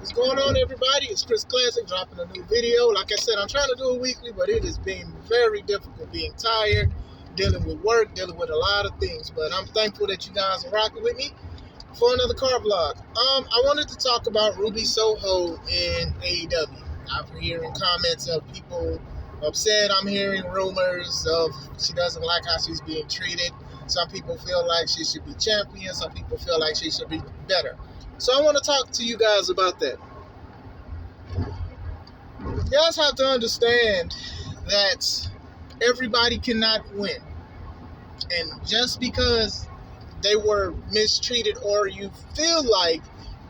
What's going on, everybody? It's Chris Classic dropping a new video. Like I said, I'm trying to do it weekly, but it has been very difficult being tired, dealing with work, dealing with a lot of things. But I'm thankful that you guys are rocking with me for another car vlog. I wanted to talk about Ruby Soho in AEW. I'm hearing comments of people upset. I'm hearing rumors of she doesn't like how she's being treated. Some people feel like she should be champion. Some people feel like she should be better. So I want to talk to you guys about that. You guys have to understand that everybody cannot win. And just because they were mistreated or you feel like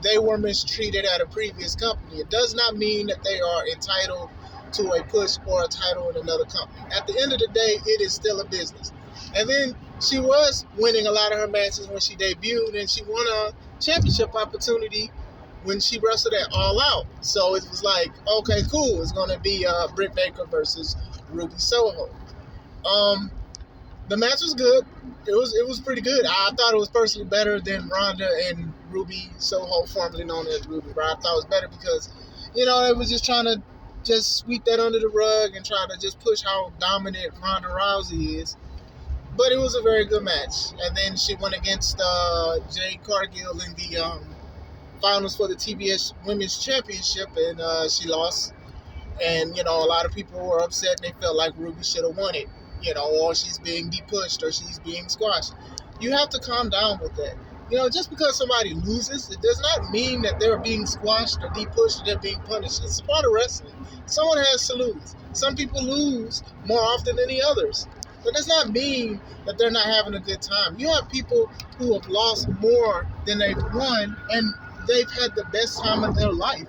they were mistreated at a previous company, it does not mean that they are entitled to a push or a title in another company. At the end of the day, it is still a business. And then she was winning a lot of her matches when she debuted, and she won a championship opportunity when she wrestled at All Out. So it was like, okay, cool. It's going to be Britt Baker versus Ruby Soho. The match was good. It was pretty good. I thought it was personally better than Ronda and Ruby Soho, formerly known as Ruby. But I thought it was better because, it was just trying to just sweep that under the rug and try to just push how dominant Ronda Rousey is. But it was a very good match. And then she went against Jade Cargill in the finals for the TBS Women's Championship, and she lost. And, a lot of people were upset and they felt like Ruby should have won it, or she's being de-pushed or she's being squashed. You have to calm down with that. Just because somebody loses, it does not mean that they're being squashed or de-pushed or they're being punished. It's a part of wrestling. Someone has to lose. Some people lose more often than the others. That does not mean that they're not having a good time. You have people who have lost more than they've won, and they've had the best time of their life.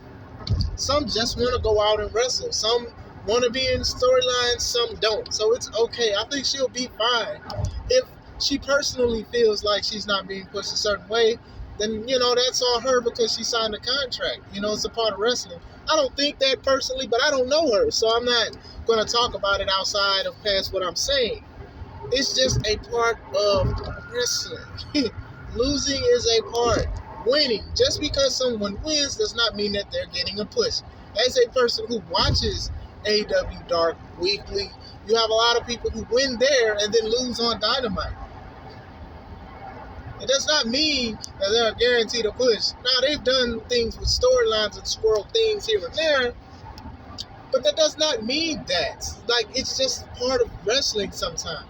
Some just want to go out and wrestle. Some want to be in storylines, some don't. So it's okay. I think she'll be fine. If she personally feels like she's not being pushed a certain way, then, that's on her because she signed a contract. It's a part of wrestling. I don't think that personally, but I don't know her, so I'm not going to talk about it outside of past what I'm saying. It's just a part of wrestling. Losing is a part. Winning, just because someone wins does not mean that they're getting a push. As a person who watches AEW Dark weekly, you have a lot of people who win there and then lose on Dynamite. It does not mean that they're guaranteed a push. Now, they've done things with storylines and squirrel things here and there, but that does not mean that. It's just part of wrestling sometimes.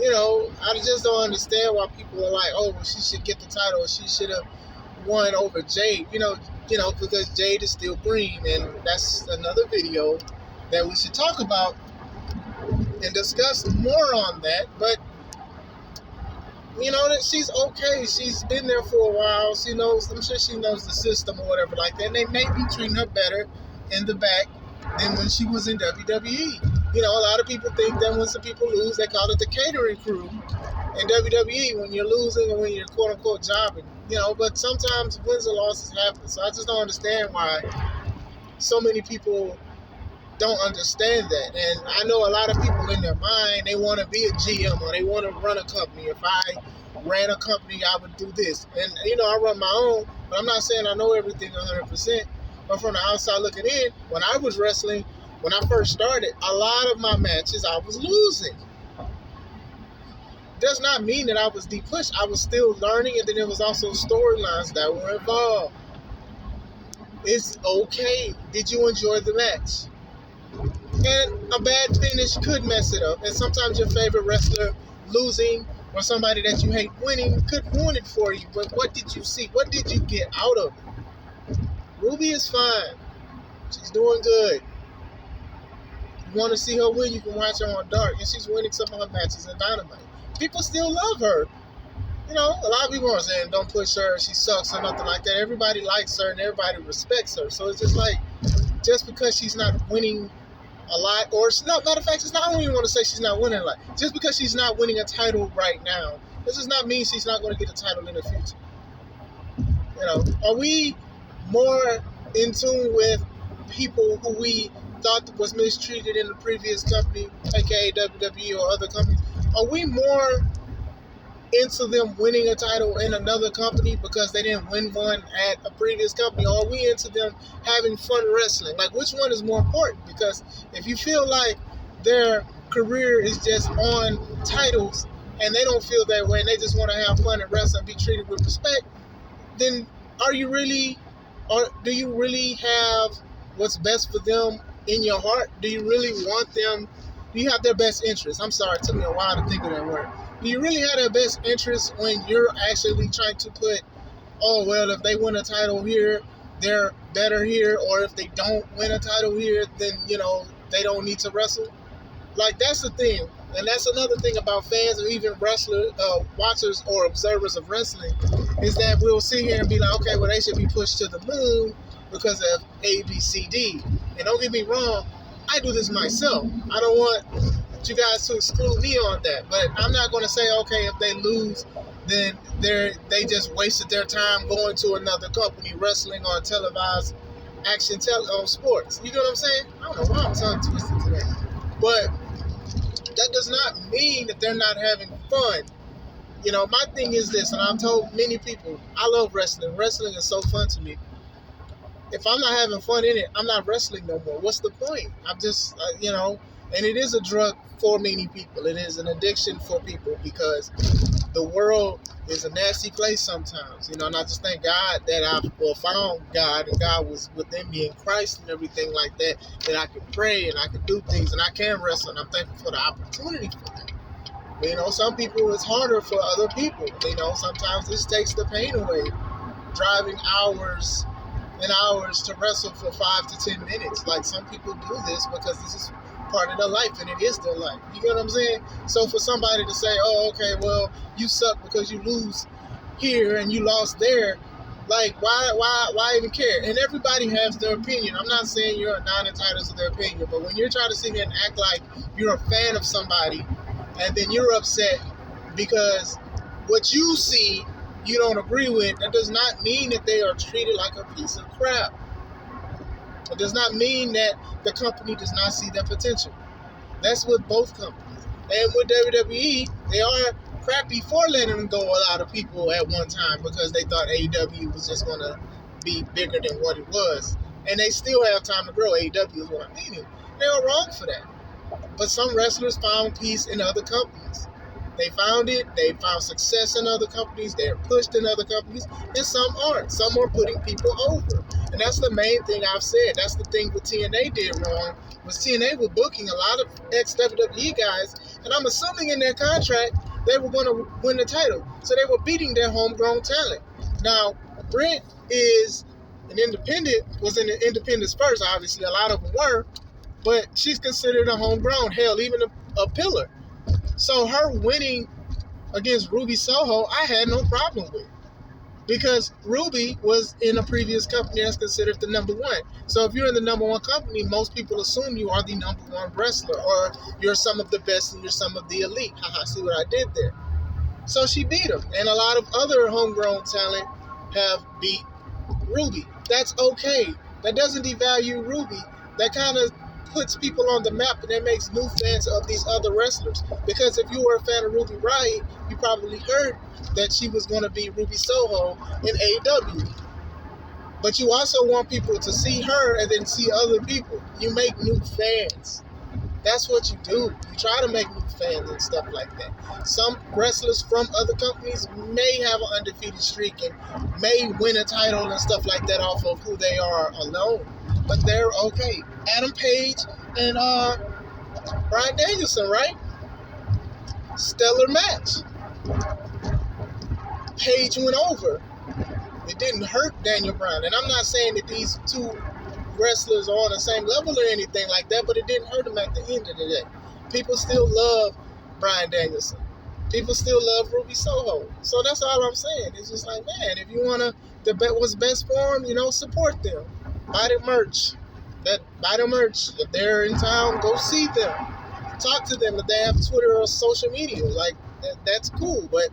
I just don't understand why people are like, oh, well, she should get the title, or she should have won over Jade, because Jade is still green, and that's another video that we should talk about and discuss more on that. But that she's okay. She's been there for a while. She knows. I'm sure she knows the system or whatever like that. And they may be treating her better in the back than when she was in WWE. A lot of people think that when some people lose, they call it the catering crew in WWE when you're losing or when you're quote unquote jobbing. But sometimes wins and losses happen. So I just don't understand why so many people don't understand that. And I know a lot of people in their mind, they want to be a GM or they want to run a company. If I ran a company, I would do this. And, I run my own, but I'm not saying I know everything 100%. But from the outside looking in, when I was wrestling, when I first started, a lot of my matches, I was losing. Does not mean that I was de-pushed. I was still learning, and then there was also storylines that were involved. It's okay. Did you enjoy the match? And a bad finish could mess it up. And sometimes your favorite wrestler losing or somebody that you hate winning could ruin it for you. But what did you see? What did you get out of it? Ruby is fine. She's doing good. You want to see her win, you can watch her on Dark. And she's winning some of her matches in Dynamite. People still love her. A lot of people are saying don't push her, she sucks or nothing like that. Everybody likes her and everybody respects her. So it's just like, just because she's not winning a lot, or matter of fact, I don't even want to say she's not winning a lot. Just because she's not winning a title right now, this does not mean she's not going to get a title in the future. Are we more in tune with people who we thought was mistreated in the previous company, aka WWE or other companies? Are we more into them winning a title in another company because they didn't win one at a previous company, or are we into them having fun wrestling? Like, which one is more important? Because if you feel like their career is just on titles and they don't feel that way and they just want to have fun and wrestle and be treated with respect, then are you really, or do you really have what's best for them in your heart? Do you really want them? Do you have their best interest? I'm sorry, it took me a while to think of that word. Do you really have their best interest when you're actually trying to put, oh, well, if they win a title here, they're better here, or if they don't win a title here, then, they don't need to wrestle? Like, that's the thing. And that's another thing about fans or even watchers or observers of wrestling, is that we'll sit here and be like, okay, well, they should be pushed to the moon because of A, B, C, D. And don't get me wrong, I do this myself. I don't want you guys to exclude me on that. But I'm not going to say, okay, if they lose, then they just wasted their time going to another company wrestling on televised action sports. You know what I'm saying? I don't know why I'm tongue twisted today. But that does not mean that they're not having fun. My thing is this, and I've told many people, I love wrestling. Wrestling is so fun to me. If I'm not having fun in it, I'm not wrestling no more. What's the point? I'm just, and it is a drug for many people. It is an addiction for people because the world is a nasty place sometimes, and I just thank God that I found God, and God was within me in Christ and everything like that, that I could pray and I could do things and I can wrestle, and I'm thankful for the opportunity for that. Some people, it's harder for other people. Sometimes this takes the pain away, driving hours and hours to wrestle for 5 to 10 minutes. Like, some people do this because this is part of their life, and it is their life. You get what I'm saying? So for somebody to say, oh, okay, well, you suck because you lose here and you lost there, like, why even care? And everybody has their opinion. I'm not saying you're not entitled to their opinion, but when you're trying to sit here and act like you're a fan of somebody and then you're upset because what you see you don't agree with, that does not mean that they are treated like a piece of crap. It does not mean that the company does not see their potential. That's with both companies. And with WWE, they are crappy for letting them go a lot of people at one time because they thought AEW was just going to be bigger than what it was. And they still have time to grow. AEW is what I'm meaning. They are wrong for that. But some wrestlers found peace in other companies. They found it. They found success in other companies. They're pushed in other companies. And some aren't. Some are putting people over. And that's the main thing I've said. That's the thing what TNA did wrong. Was TNA was booking a lot of ex-WWE guys. And I'm assuming in their contract, they were going to win the title. So they were beating their homegrown talent. Now, Brent is an independent, was in the independents first, obviously. A lot of them were. But she's considered a homegrown. Hell, even a pillar. So her winning against Ruby Soho, I had no problem with. Because Ruby was in a previous company that's considered the number one. So if you're in the number one company, most people assume you are the number one wrestler, or you're some of the best and you're some of the elite. Haha, see what I did there? So she beat him. And a lot of other homegrown talent have beat Ruby. That's okay. That doesn't devalue Ruby. That kind of puts people on the map, and it makes new fans of these other wrestlers. Because if you were a fan of Ruby Riott, you probably heard that she was going to be Ruby Soho in AEW. But you also want people to see her and then see other people. You make new fans. That's what you do. You try to make new fans and stuff like that. Some wrestlers from other companies may have an undefeated streak and may win a title and stuff like that off of who they are alone. But they're okay. Adam Page and Bryan Danielson, right? Stellar match. Page went over. It didn't hurt Daniel Bryan. And I'm not saying that these two wrestlers are on the same level or anything like that, but it didn't hurt him at the end of the day. People still love Bryan Danielson. People still love Ruby Soho. So that's all I'm saying. It's just like, man, if you want to bet what's best for them, support them. Buy their merch. Buy their merch. If they're in town, go see them. Talk to them if they have Twitter or social media. Like, that's cool. But,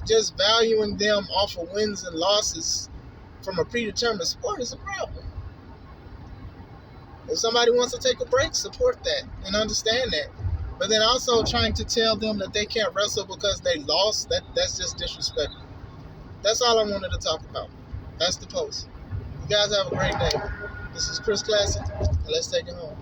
just valuing them off of wins and losses from a predetermined sport is a problem. If somebody wants to take a break, support that and understand that. But then also trying to tell them that they can't wrestle because they lost, that's just disrespectful. That's all I wanted to talk about. That's the post. You guys have a great day. This is Chris Classic, and let's take it home.